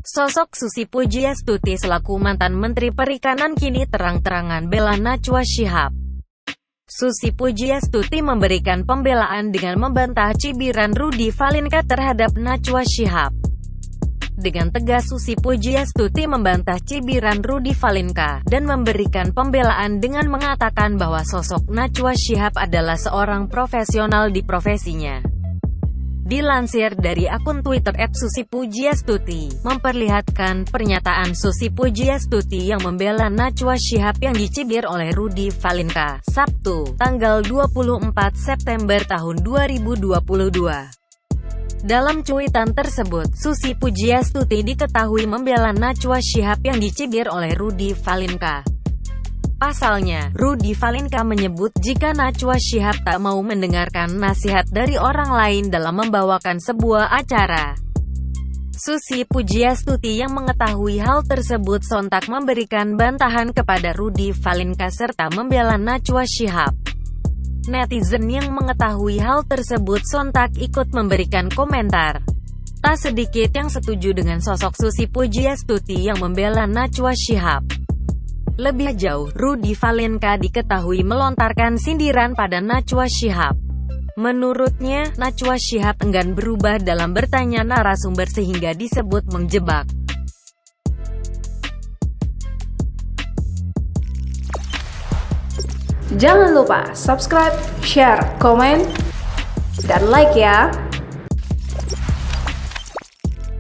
Sosok Susi Pujiastuti selaku mantan Menteri Perikanan kini terang-terangan bela Najwa Shihab. Susi Pujiastuti memberikan pembelaan dengan membantah cibiran Rudy Valinka terhadap Najwa Shihab. Dengan tegas Susi Pujiastuti membantah cibiran Rudy Valinka, dan memberikan pembelaan dengan mengatakan bahwa sosok Najwa Shihab adalah seorang profesional di profesinya. Dilansir dari akun Twitter @susipujiastuti, memperlihatkan pernyataan Susi Pujiastuti yang membela Najwa Shihab yang dicibir oleh Rudy Valinka, Sabtu, tanggal 24 September tahun 2022. Dalam cuitan tersebut, Susi Pujiastuti diketahui membela Najwa Shihab yang dicibir oleh Rudy Valinka. Pasalnya, Rudy Valinka menyebut jika Najwa Shihab tak mau mendengarkan nasihat dari orang lain dalam membawakan sebuah acara. Susi Pujiastuti yang mengetahui hal tersebut sontak memberikan bantahan kepada Rudy Valinka serta membela Najwa Shihab. Netizen yang mengetahui hal tersebut sontak ikut memberikan komentar. Tak sedikit yang setuju dengan sosok Susi Pujiastuti yang membela Najwa Shihab. Lebih jauh, Rudy Valinka diketahui melontarkan sindiran pada Najwa Shihab. Menurutnya, Najwa Shihab enggan berubah dalam bertanya narasumber sehingga disebut menjebak. Jangan lupa subscribe, share, komen, dan like ya!